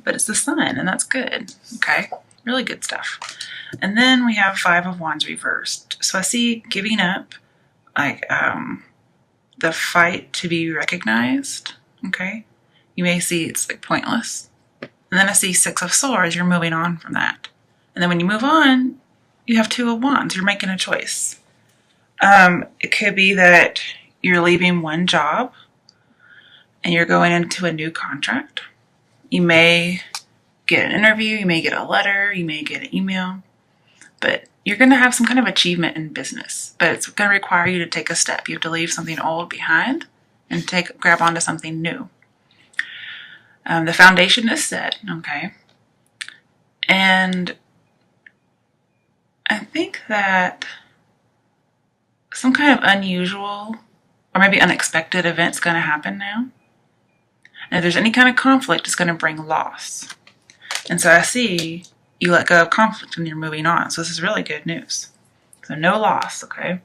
but it's the sun, and that's good. Okay, really good stuff. And then we have Five of Wands reversed. So I see giving up, like the fight to be recognized. Okay, you may see it's like pointless. And then I see Six of Swords. You're moving on from that. And then when you move on, you have Two of Wands. You're making a choice. It could be that you're leaving one job and you're going into a new contract. You may get an interview, you may get a letter, you may get an email, but you're going to have some kind of achievement in business. But it's going to require you to take a step. You have to leave something old behind and grab onto something new. The foundation is set, okay? And I think that some kind of unusual or maybe unexpected event's going to happen now. And if there's any kind of conflict, it's going to bring loss. And so I see you let go of conflict and you're moving on. So this is really good news. So no loss, okay?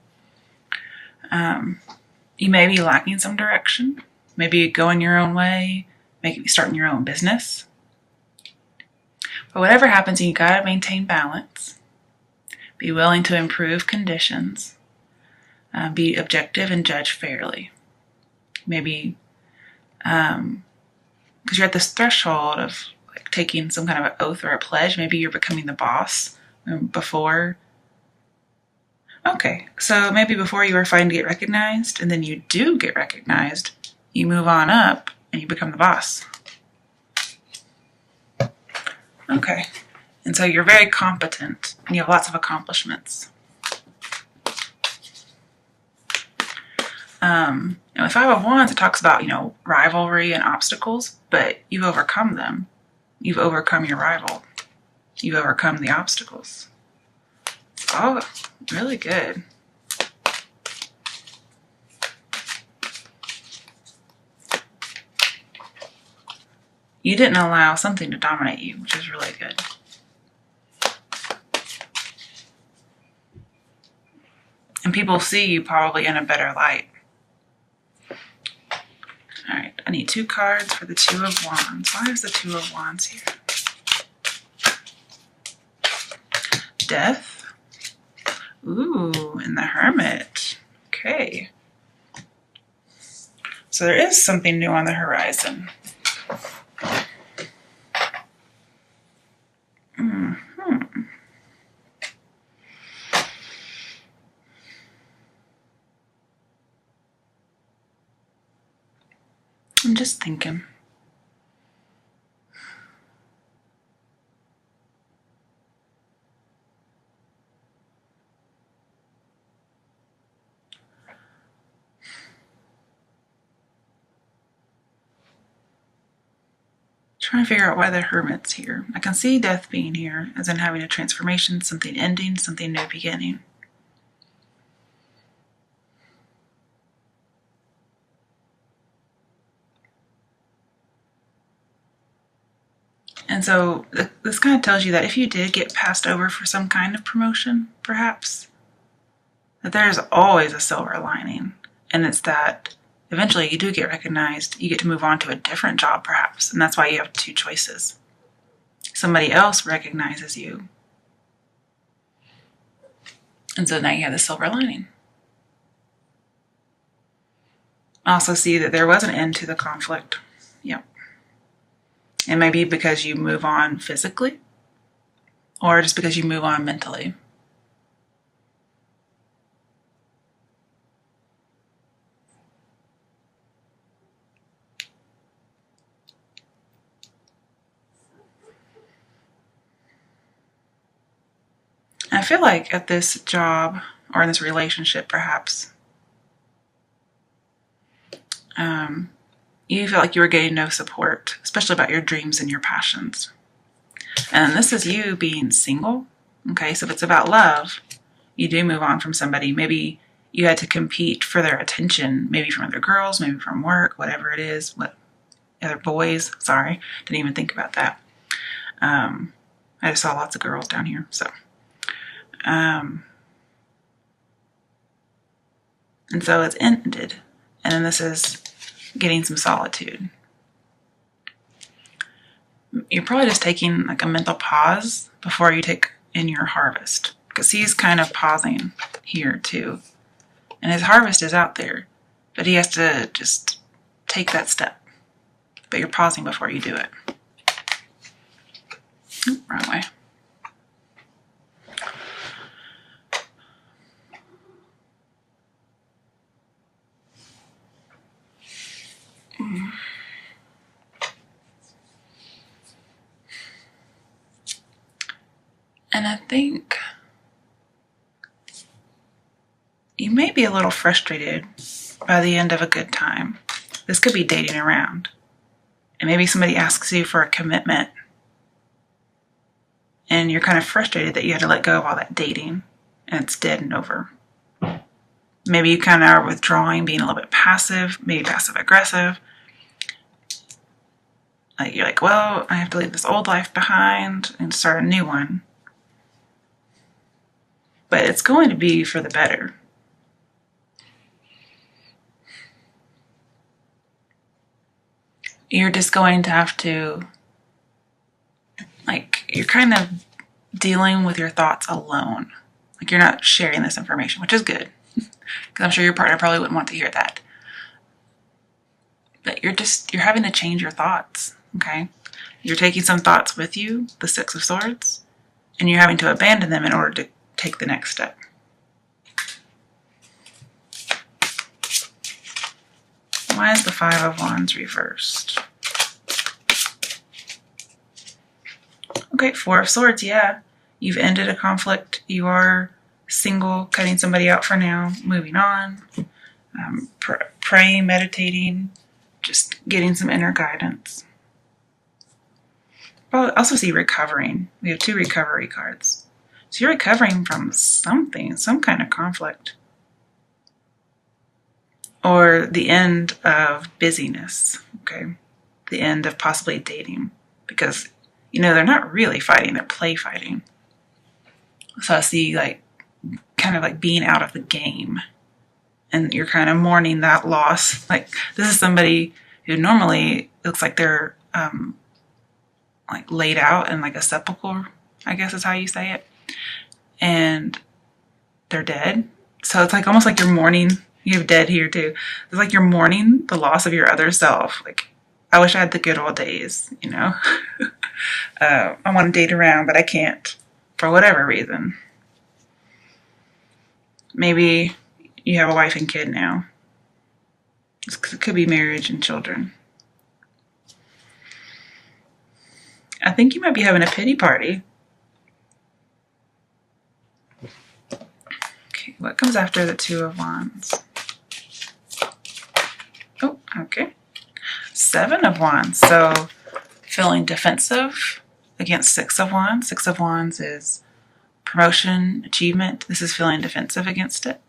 You may be lacking some direction. Maybe going your own way, maybe starting your own business. But whatever happens, you got to maintain balance. Be willing to improve conditions. Be objective and judge fairly. Maybe because you're at this threshold of like taking some kind of an oath or a pledge. Maybe you're becoming the boss before. Okay, so maybe before you were fighting to get recognized, and then you do get recognized, you move on up and you become the boss. Okay, and so you're very competent and you have lots of accomplishments. And with Five of Wands, it talks about, rivalry and obstacles, but you've overcome them. You've overcome your rival. You've overcome the obstacles. Oh, really good. You didn't allow something to dominate you, which is really good. And people see you probably in a better light. All right, I need 2 cards for the Two of Wands. Why is the Two of Wands here? Death. Ooh, and the Hermit. Okay. So there is something new on the horizon. I'm just thinking. Trying to figure out why the Hermit's here. I can see death being here, as in having a transformation, something ending, something new beginning. And so this kind of tells you that if you did get passed over for some kind of promotion, perhaps, that there's always a silver lining. And it's that eventually you do get recognized, you get to move on to a different job perhaps. And that's why you have 2 choices. Somebody else recognizes you. And so now you have the silver lining. I also see that there was an end to the conflict. Yep. And maybe because you move on physically, or just because you move on mentally. I feel like at this job, or in this relationship perhaps, you feel like you were getting no support, especially about your dreams and your passions. And this is you being single. Okay, so if it's about love, you do move on from somebody. Maybe you had to compete for their attention, maybe from other girls, maybe from work, whatever it is, other boys. Sorry, didn't even think about that. I just saw lots of girls down here, so. And so it's ended. And then this is getting some solitude. you're probably just taking like a mental pause before you take in your harvest, because he's kind of pausing here too. And his harvest is out there, but he has to just take that step. But you're pausing before you do it. Oop, wrong way. And I think you may be a little frustrated by the end of a good time. This could be dating around. And maybe somebody asks you for a commitment, and you're kind of frustrated that you had to let go of all that dating and it's dead and over. Maybe you kind of are withdrawing, being a little bit passive, maybe passive aggressive. Like you're like, well, I have to leave this old life behind and start a new one. But it's going to be for the better. You're just going to have to, like, you're kind of dealing with your thoughts alone. Like, you're not sharing this information, which is good, because I'm sure your partner probably wouldn't want to hear that. But you're having to change your thoughts, okay? You're taking some thoughts with you, the Six of Swords, and you're having to abandon them in order to take the next step. Why is the Five of Wands reversed? Okay, Four of Swords, yeah. You've ended a conflict. You are single, cutting somebody out for now, moving on, praying, meditating, just getting some inner guidance. I also see recovering. We have 2 recovery cards. So you're recovering from something, some kind of conflict. Or the end of busyness, okay? The end of possibly dating. Because, they're not really fighting, they're play fighting. So I see, like, kind of like being out of the game. And you're kind of mourning that loss. Like, this is somebody who normally looks like they're, like, laid out in, like, a sepulcher, I guess is how you say it. And they're dead. So it's like almost like you're mourning. You have dead here too. It's like you're mourning the loss of your other self. Like, I wish I had the good old days, I want to date around, but I can't for whatever reason. Maybe you have a wife and kid now. It could be marriage and children. I think you might be having a pity party. Okay, what comes after the Two of Wands? Oh, okay. Seven of Wands. So feeling defensive against Six of Wands. Six of Wands is promotion, achievement. This is feeling defensive against it.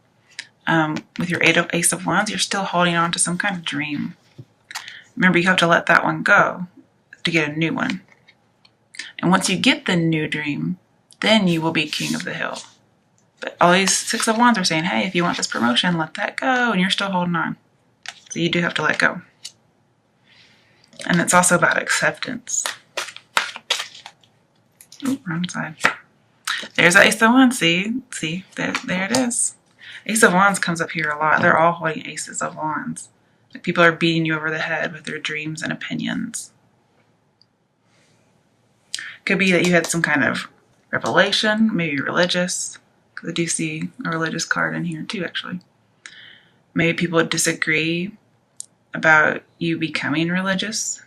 With your Ace of Wands, you're still holding on to some kind of dream. Remember, you have to let that one go to get a new one. And once you get the new dream, then you will be king of the hill. But all these Six of Wands are saying, hey, if you want this promotion, let that go. And you're still holding on. So you do have to let go. And it's also about acceptance. Oh, wrong side. There's the Ace of Wands. See, there it is. Ace of Wands comes up here a lot. They're all holding Aces of Wands. Like, people are beating you over the head with their dreams and opinions. Could be that you had some kind of revelation, maybe religious. Because I do see a religious card in here too, actually. Maybe people disagree about you becoming religious.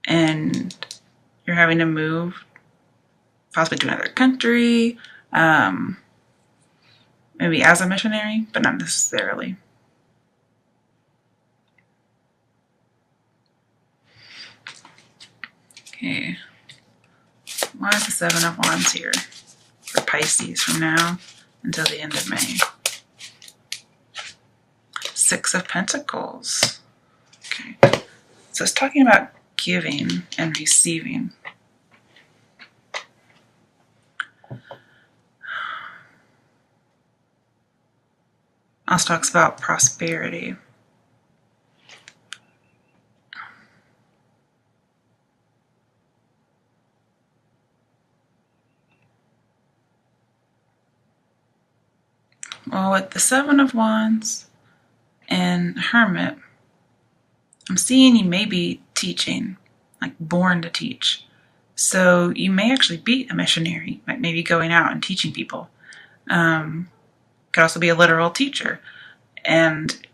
And you're having to move possibly to another country. Maybe as a missionary, but not necessarily. Okay. Why is the Seven of Wands here for Pisces from now until the end of May? Six of Pentacles. Okay. So it's talking about giving and receiving. Also talks about prosperity. Well, with the Seven of Wands and Hermit, I'm seeing you may be teaching, like born to teach. So you may actually be a missionary, like maybe going out and teaching people. Could also be a literal teacher, and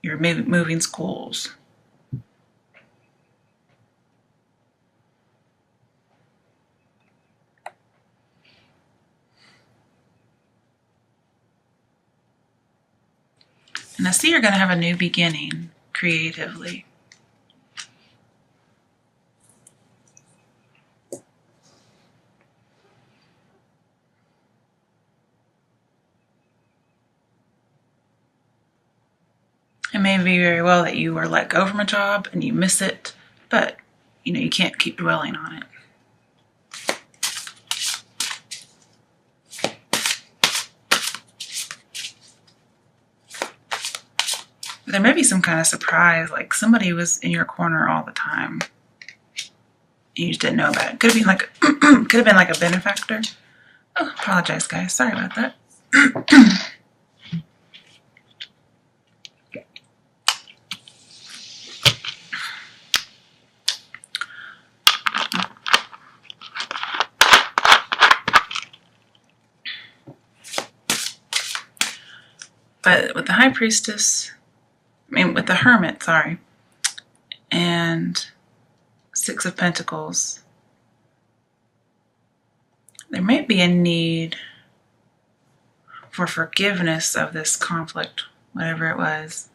you're maybe moving schools. And I see you're going to have a new beginning creatively. It may be very well that you were let go from a job and you miss it, but you can't keep dwelling on it. There may be some kind of surprise, like somebody was in your corner all the time. You just didn't know about it. Could have been like a benefactor. Oh, apologize, guys. Sorry about that. But with the High Priestess, with the Hermit, sorry, and Six of Pentacles, there may be a need for forgiveness of this conflict, whatever it was.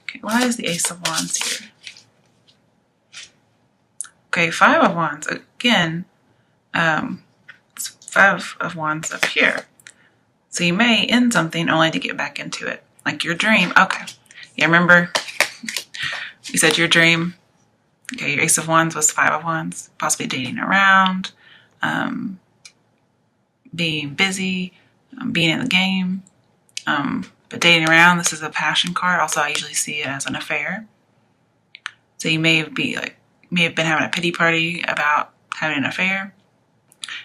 Okay, why is the Ace of Wands here? Okay, Five of Wands, again, it's Five of Wands up here. So you may end something only to get back into it. Like your dream. Okay. Yeah, remember you said your dream. Okay, your Ace of Wands was Five of Wands. Possibly dating around, being busy, being in the game. But dating around, this is a passion card. Also, I usually see it as an affair. So you may have been having a pity party about having an affair.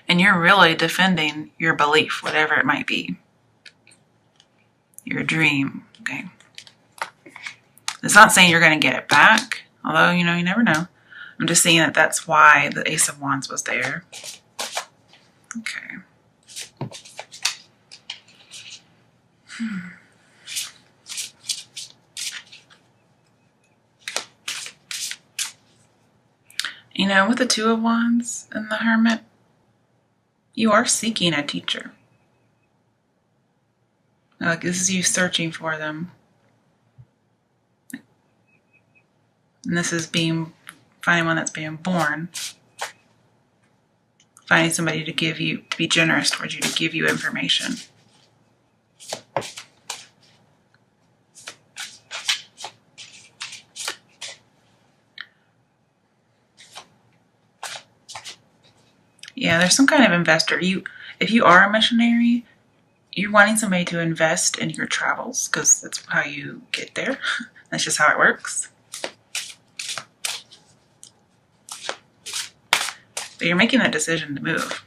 And you're really defending your belief, whatever it might be. Your dream, okay? It's not saying you're going to get it back, although, you never know. I'm just saying that that's why the Ace of Wands was there. Okay. With the Two of Wands and the Hermit, you are seeking a teacher. Like this is you searching for them. And this is finding one that's being born. Finding somebody to be generous towards you, to give you information. Yeah, there's some kind of investor. If you are a missionary, you're wanting somebody to invest in your travels because that's how you get there. That's just how it works. But you're making that decision to move.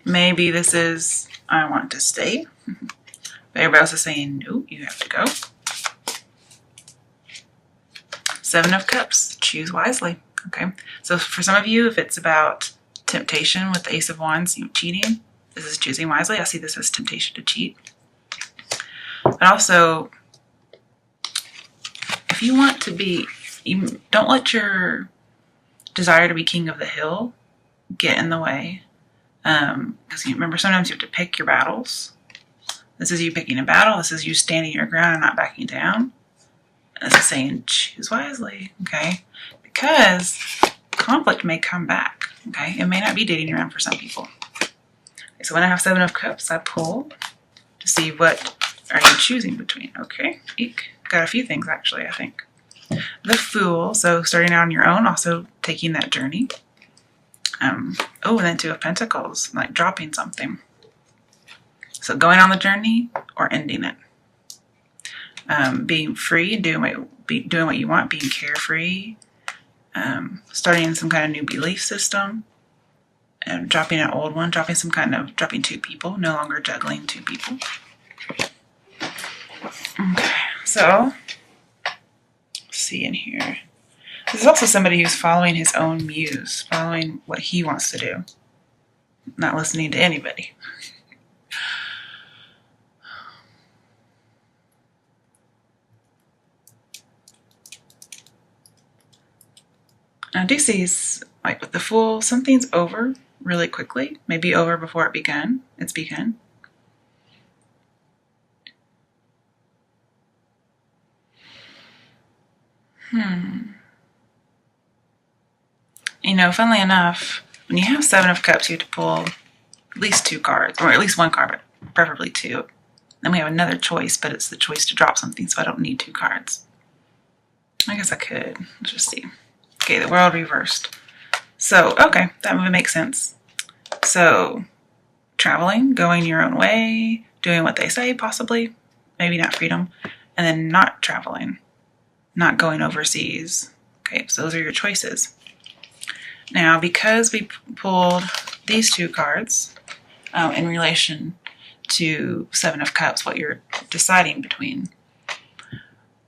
Maybe this is, I want to stay. But everybody else is saying, no, you have to go. Seven of Cups, choose wisely. Okay, so for some of you, if it's about temptation with the Ace of Wands, cheating, this is choosing wisely. I see this as temptation to cheat. But also, if you want to be, don't let your desire to be king of the hill get in the way. Because remember, sometimes you have to pick your battles. This is you picking a battle. This is you standing your ground and not backing down. This is saying choose wisely, okay? Because conflict may come back, okay? It may not be dating around for some people. Okay, so when I have Seven of Cups, I pull to see what are you choosing between, okay? Eek. Got a few things, actually, I think. The Fool, so starting out on your own, also taking that journey. And then Two of Pentacles, like dropping something. So going on the journey or ending it. Being free and doing what you want, being carefree. starting some kind of new belief system, and dropping an old one, dropping two people, no longer juggling two people. Okay, so let's see in here. This is also somebody who's following his own muse, following what he wants to do, not listening to anybody. I do see, like with the Fool, something's over really quickly, maybe over before it's begun. You know, funnily enough, when you have Seven of Cups, you have to pull at least 2 cards, or at least 1 card, but preferably 2. Then we have another choice, but it's the choice to drop something, so I don't need 2 cards. I guess I could. Let's just see. Okay, the World reversed. So, okay, that would make sense. So, traveling, going your own way, doing what they say, possibly, maybe not freedom, and then not traveling, not going overseas. Okay, so those are your choices. Now, because we pulled these 2 cards in relation to Seven of Cups, what you're deciding between,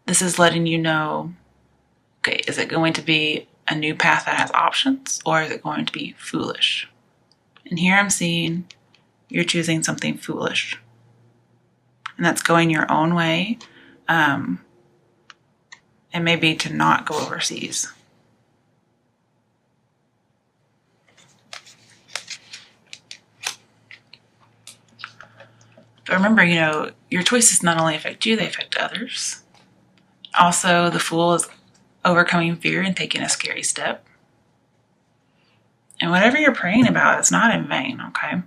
this is letting you know, okay, is it going to be a new path that has options, or is it going to be foolish? And here I'm seeing you're choosing something foolish. And that's going your own way, and maybe to not go overseas. But remember, you know, your choices not only affect you, they affect others. Also, the Fool is overcoming fear and taking a scary step. And whatever you're praying about, it's not in vain, okay?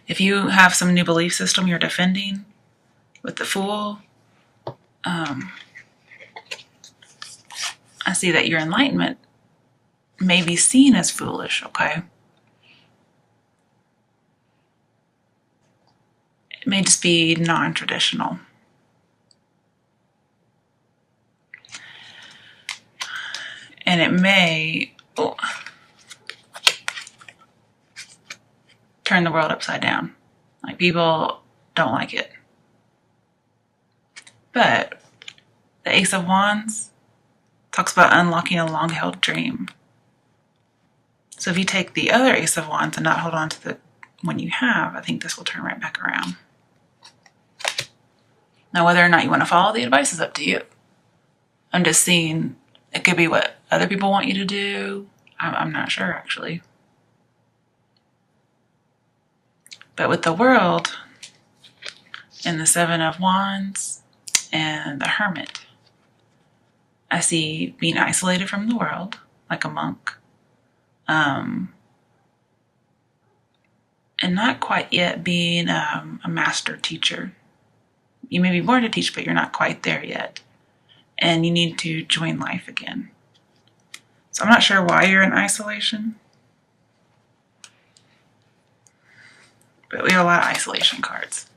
If you have some new belief system you're defending with the Fool, I see that your enlightenment may be seen as foolish, okay? It may just be non-traditional. And it may turn the world upside down. Like, people don't like it. But the Ace of Wands talks about unlocking a long-held dream. So if you take the other Ace of Wands and not hold on to the one you have, I think this will turn right back around. Now, whether or not you want to follow the advice is up to you. I'm just seeing it could be what other people want you to do. I'm not sure, actually. But with the World and the Seven of Wands and the Hermit, I see being isolated from the world, like a monk, and not quite yet being a master teacher. You may be born to teach, but you're not quite there yet. And you need to join life again. So I'm not sure why you're in isolation, but we have a lot of isolation cards.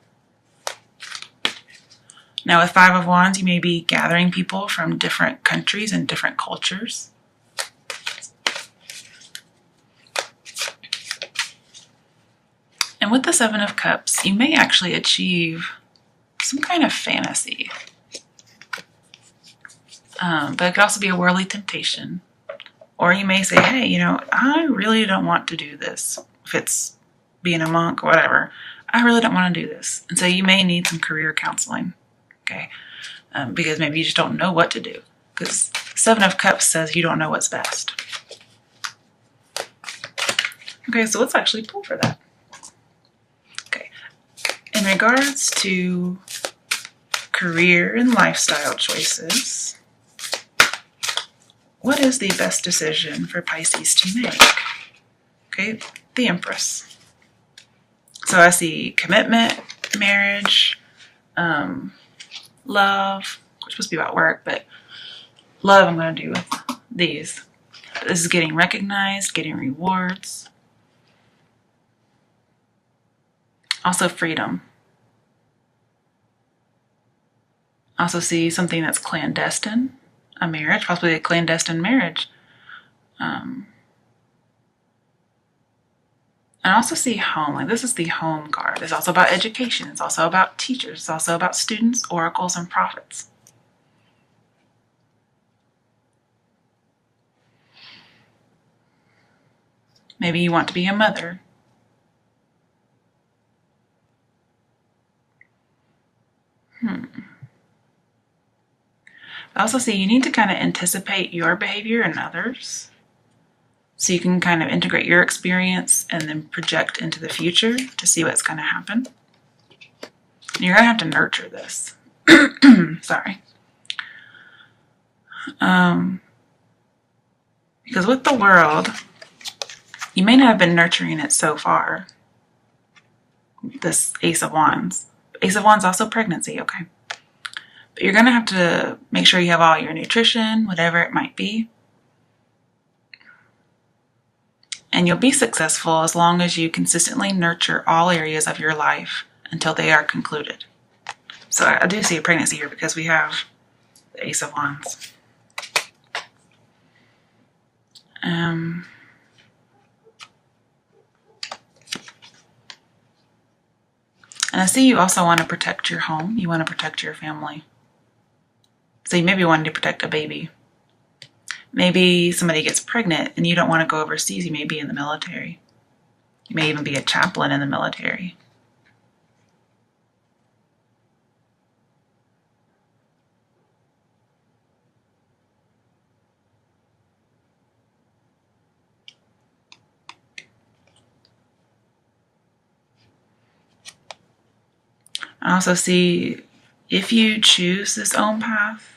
Now with Five of Wands, you may be gathering people from different countries and different cultures. And with the Seven of Cups, you may actually achieve some kind of fantasy. But it could also be a worldly temptation. Or you may say, hey, you know, I really don't want to do this. If it's being a monk or whatever, I really don't want to do this. And so you may need some career counseling, okay? Because maybe you just don't know what to do. Because Seven of Cups says you don't know what's best. Okay, so let's actually pull for that. Okay, in regards to career and lifestyle choices, what is the best decision for Pisces to make? Okay, the Empress. So I see commitment, marriage, love, which is supposed to be about work, but love I'm going to do with these. This is getting recognized, getting rewards. Also freedom. Also see something that's clandestine. a marriage, possibly a clandestine marriage. I also see home, like this is the home card. It's also about education. It's also about teachers. It's also about students, oracles, and prophets. Maybe you want to be a mother. I also see you need to kind of anticipate your behavior in others. So you can kind of integrate your experience and then project into the future to see what's going to happen. And you're going to have to nurture this. Sorry. Because with the world, you may not have been nurturing it so far. This Ace of Wands. Ace of Wands also pregnancy, okay? But you're going to have to make sure you have all your nutrition, whatever it might be. And you'll be successful as long as you consistently nurture all areas of your life until they are concluded. So I do see a pregnancy here because we have the Ace of Wands. And I see you also want to protect your home. You want to protect your family. So you maybe want to protect a baby. Maybe somebody gets pregnant and you don't want to go overseas. You may be in the military. You may even be a chaplain in the military. I also see if you choose this own path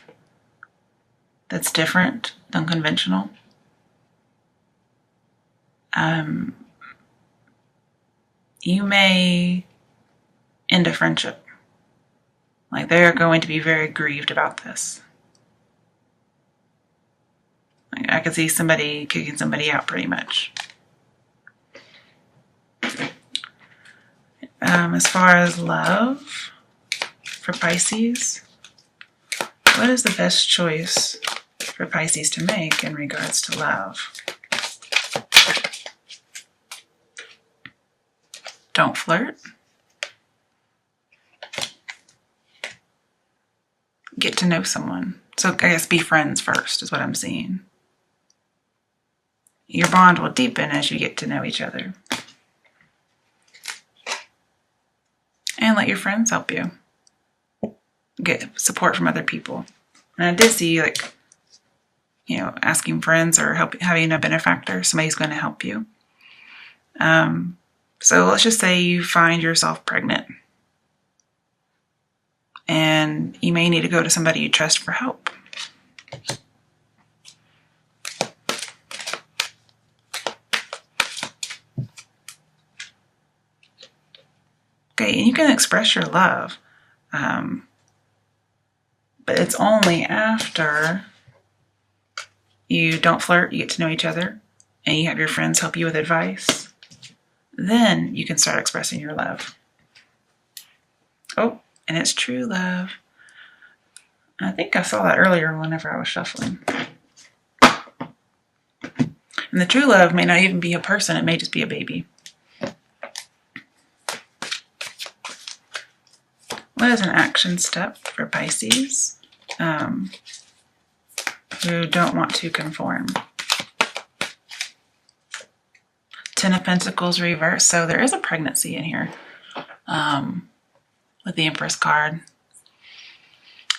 that's different than conventional, you may end a friendship. Like they're going to be very grieved about this. Like I could see somebody kicking somebody out pretty much. As far as love for Pisces, what is the best choice for Pisces to make in regards to love? Don't flirt. Get to know someone. So I guess be friends first is what I'm seeing. Your bond will deepen as you get to know each other. And let your friends help you. Get support from other people. And I did see, like, you know, asking friends or having a benefactor. Somebody's going to help you. So let's just say you find yourself pregnant. And you may need to go to somebody you trust for help. Okay, and you can express your love. But it's only after you don't flirt, you get to know each other, and you have your friends help you with advice. Then you can start expressing your love. Oh, and it's true love. I think I saw that earlier whenever I was shuffling. And the true love may not even be a person, it may just be a baby. What is an action step for Pisces who don't want to conform? Ten of Pentacles reverse. So there is a pregnancy in here with the Empress card.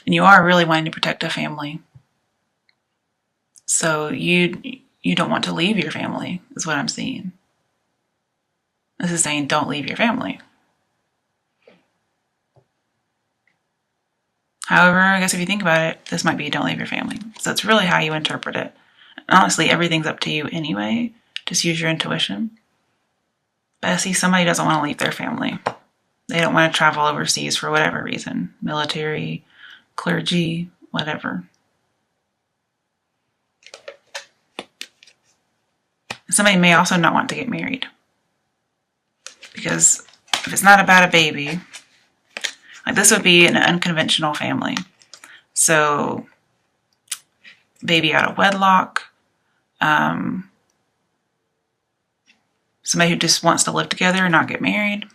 And you are really wanting to protect a family. So you don't want to leave your family, is what I'm seeing. This is saying don't leave your family. However, I guess if you think about it, this might be don't leave your family. So it's really how you interpret it. Honestly, everything's up to you anyway. Just use your intuition. But I see somebody doesn't want to leave their family. They don't want to travel overseas for whatever reason. Military, clergy, whatever. Somebody may also not want to get married. Because if it's not about a baby, like this would be an unconventional family. So baby out of wedlock. Somebody who just wants to live together and not get married.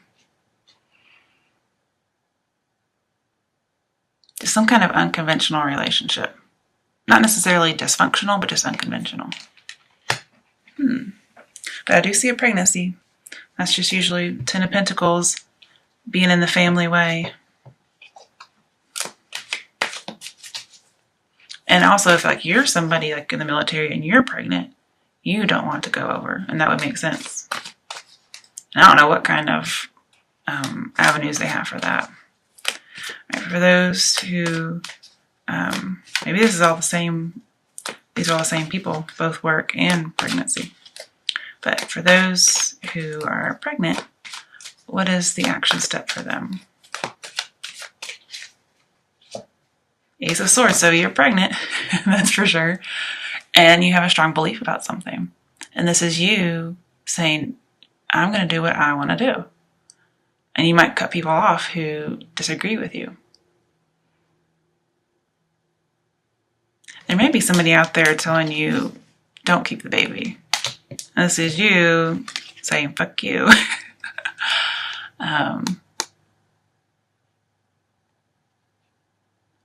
Just some kind of unconventional relationship. Not necessarily dysfunctional, but just unconventional. But I do see a pregnancy. That's just usually 10 of Pentacles, being in the family way. And also, if like you're somebody like in the military and you're pregnant, you don't want to go over, and that would make sense. And I don't know what kind of avenues they have for that. Right, for those who, maybe this is all the same, these are all the same people, both work and pregnancy. But for those who are pregnant, what is the action step for them? Ace of Swords, so you're pregnant, that's for sure. And you have a strong belief about something. And this is you saying, I'm going to do what I want to do. And you might cut people off who disagree with you. There may be somebody out there telling you, don't keep the baby. And this is you saying, fuck you. And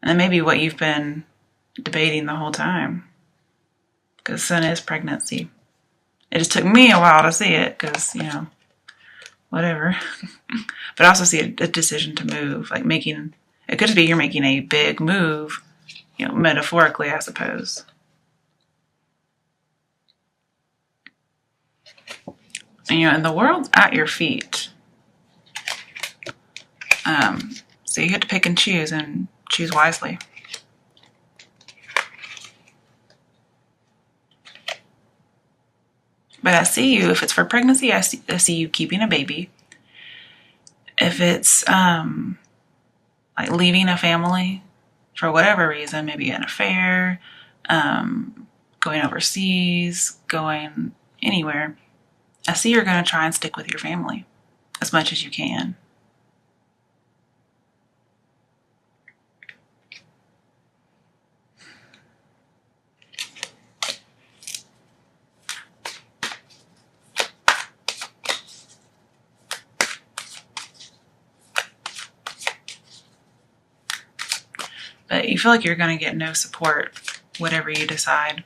that may be what you've been debating the whole time. Because Sun is pregnancy. It just took me a while to see it because, you know, whatever. But I also see a decision to move. Like making, it could just be you're making a big move, you know, metaphorically, I suppose. And, you know, and the world's at your feet. So you get to pick and choose wisely. But I see you, if it's for pregnancy, I see you keeping a baby. If it's like leaving a family for whatever reason, maybe an affair, going overseas, going anywhere, I see you're going to try and stick with your family as much as you can. But you feel like you're going to get no support, whatever you decide.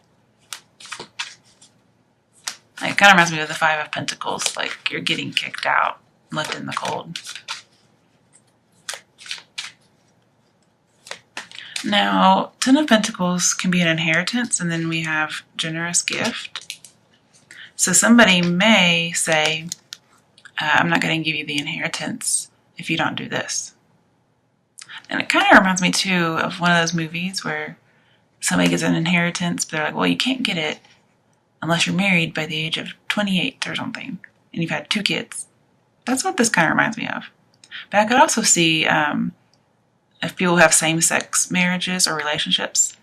Like, it kind of reminds me of the Five of Pentacles, like you're getting kicked out, left in the cold. Now, Ten of Pentacles can be an inheritance, and then we have generous gift. So somebody may say, I'm not going to give you the inheritance if you don't do this. And it kind of reminds me, too, of one of those movies where somebody gets an inheritance, but they're like, well, you can't get it unless you're married by the age of 28 or something, and you've had 2 kids. That's what this kind of reminds me of. But I could also see if people have same-sex marriages or relationships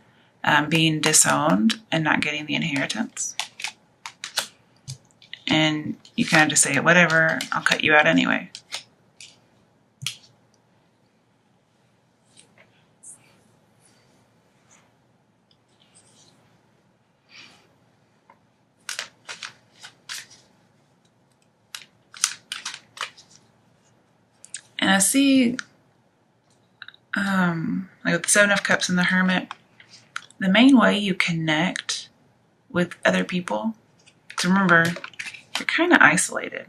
being disowned and not getting the inheritance. And you kind of just say, whatever, I'll cut you out anyway. And I see, like with the Seven of Cups and the Hermit, the main way you connect with other people, because remember, you're kind of isolated.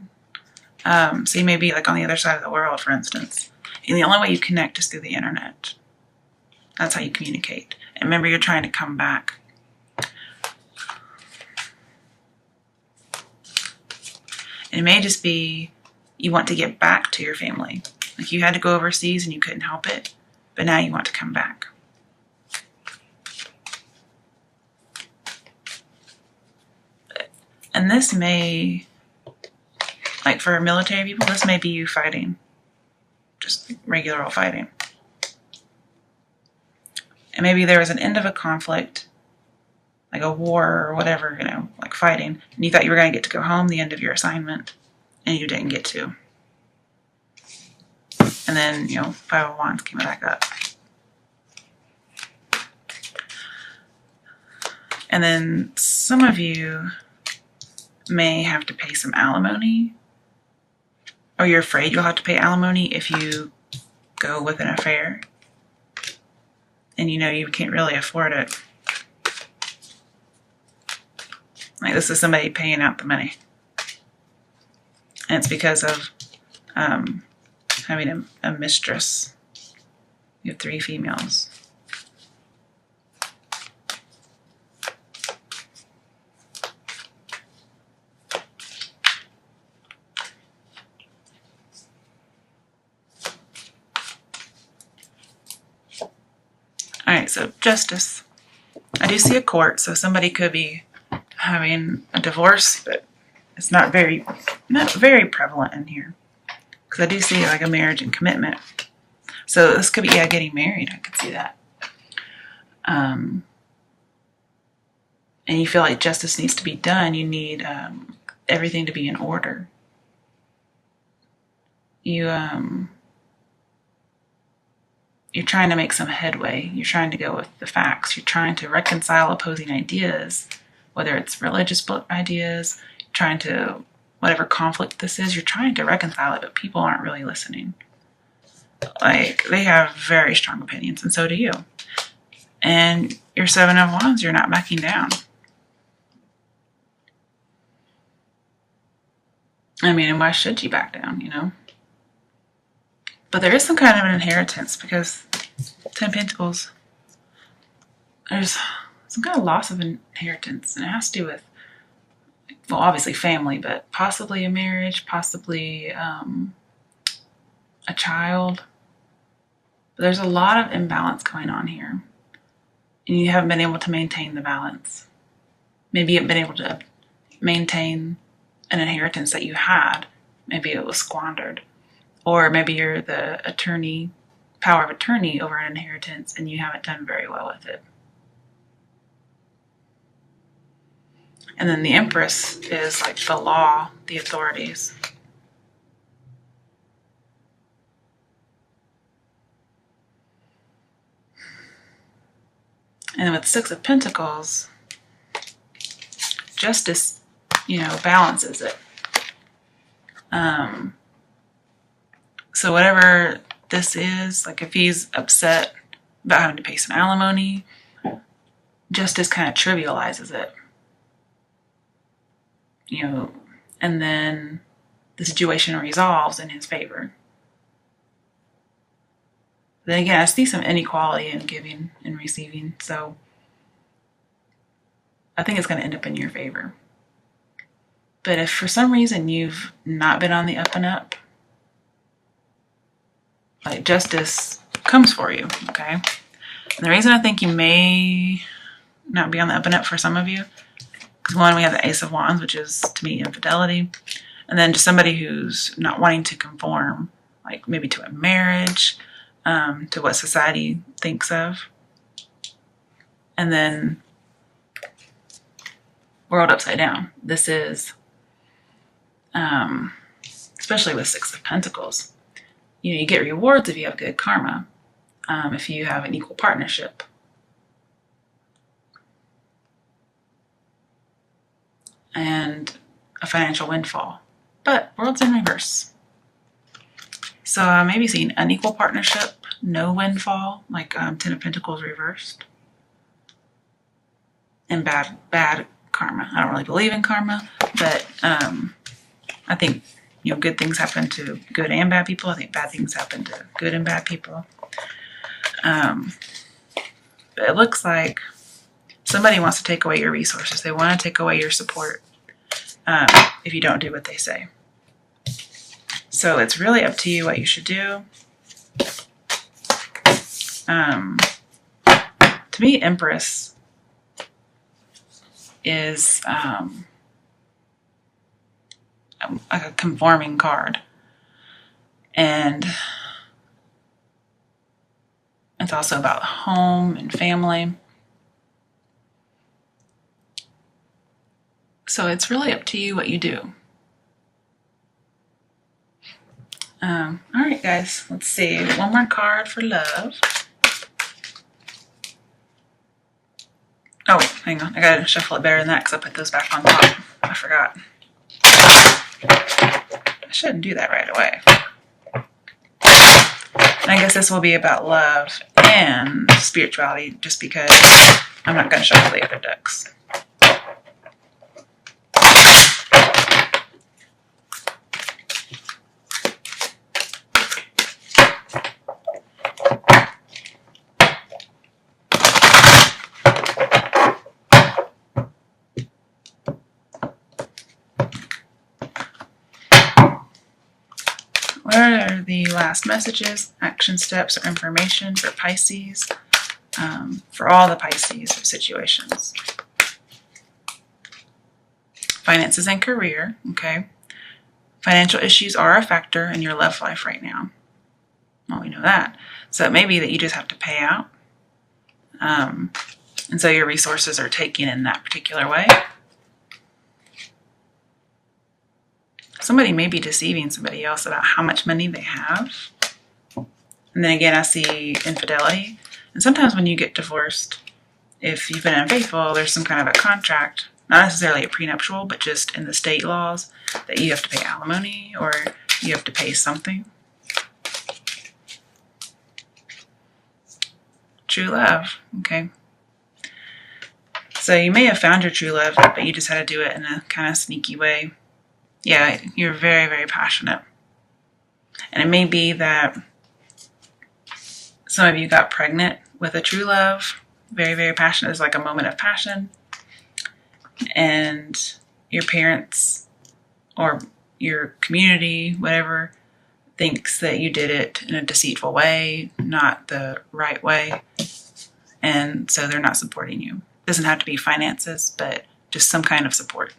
So you may be like on the other side of the world, for instance, and the only way you connect is through the internet. That's how you communicate. And remember, you're trying to come back. And it may just be you want to get back to your family. Like you had to go overseas and you couldn't help it, but now you want to come back. And this may, like for military people, this may be you fighting. Just regular old fighting. And maybe there was an end of a conflict, like a war or whatever, you know, like fighting, and you thought you were going to get to go home the end of your assignment, and you didn't get to. And then, you know, Five of Wands came back up. And then some of you may have to pay some alimony, or you're afraid you'll have to pay alimony if you go with an affair and you know you can't really afford it. Like, this is somebody paying out the money. And it's because of having a mistress. You have 3 females. All right, so justice. I do see a court, so somebody could be having a divorce, but it's not very prevalent in here. Because I do see like a marriage and commitment. So this could be, yeah, getting married. I could see that. And you feel like justice needs to be done. You need everything to be in order. You're trying to make some headway. You're trying to go with the facts. You're trying to reconcile opposing ideas, whether it's religious ideas, trying to, whatever conflict this is, you're trying to reconcile it, but people aren't really listening. Like, they have very strong opinions, and so do you. And your 7 of Wands, you're not backing down. I mean, and why should you back down, you know? But there is some kind of an inheritance, because 10 Pentacles, there's some kind of loss of inheritance, and it has to do with, well, obviously family, but possibly a marriage, possibly a child. But there's a lot of imbalance going on here, and you haven't been able to maintain the balance. Maybe you haven't been able to maintain an inheritance that you had. Maybe it was squandered. Or maybe you're the power of attorney over an inheritance, and you haven't done very well with it. And then the Empress is like the law, the authorities. And with 6 of Pentacles, justice, balances it. So whatever this is, like if he's upset about having to pay some alimony, justice kind of trivializes it. And then the situation resolves in his favor. Then again, I see some inequality in giving and receiving, so I think it's going to end up in your favor. But if for some reason you've not been on the up and up, like, justice comes for you, okay? And the reason I think you may not be on the up and up for some of you, because 1, we have the Ace of Wands, which is, to me, infidelity. And then just somebody who's not wanting to conform, like maybe to a marriage, to what society thinks of. And then world upside down. This is, especially with 6 of Pentacles, you get rewards if you have good karma, if you have an equal partnership. And a financial windfall. But world's in reverse. So maybe seeing unequal partnership, no windfall, like 10 of Pentacles reversed. And bad karma. I don't really believe in karma, but I think good things happen to good and bad people. I think bad things happen to good and bad people. But it looks like somebody wants to take away your resources. They want to take away your support if you don't do what they say. So it's really up to you what you should do. To me, Empress is like a conforming card. And it's also about home and family. So it's really up to you what you do. All right, guys, let's see. One more card for love. Oh, wait, hang on. I gotta shuffle it better than that because I put those back on top. I forgot. I shouldn't do that right away. And I guess this will be about love and spirituality just because I'm not going to shuffle the other decks. What are the last messages, action steps, or information for Pisces, for all the Pisces situations? Finances and career, okay. Financial issues are a factor in your love life right now. Well, we know that. So it may be that you just have to pay out. And so your resources are taken in that particular way. Somebody may be deceiving somebody else about how much money they have. And then again, I see infidelity. And sometimes when you get divorced, if you've been unfaithful, there's some kind of a contract, not necessarily a prenuptial, but just in the state laws that you have to pay alimony or you have to pay something. True love, okay. So you may have found your true love, but you just had to do it in a kind of sneaky way. Yeah, you're very, very passionate. And it may be that some of you got pregnant with a true love. Very, very passionate. It's like a moment of passion. And your parents or your community, whatever, thinks that you did it in a deceitful way, not the right way. And so they're not supporting you. It doesn't have to be finances, but just some kind of support.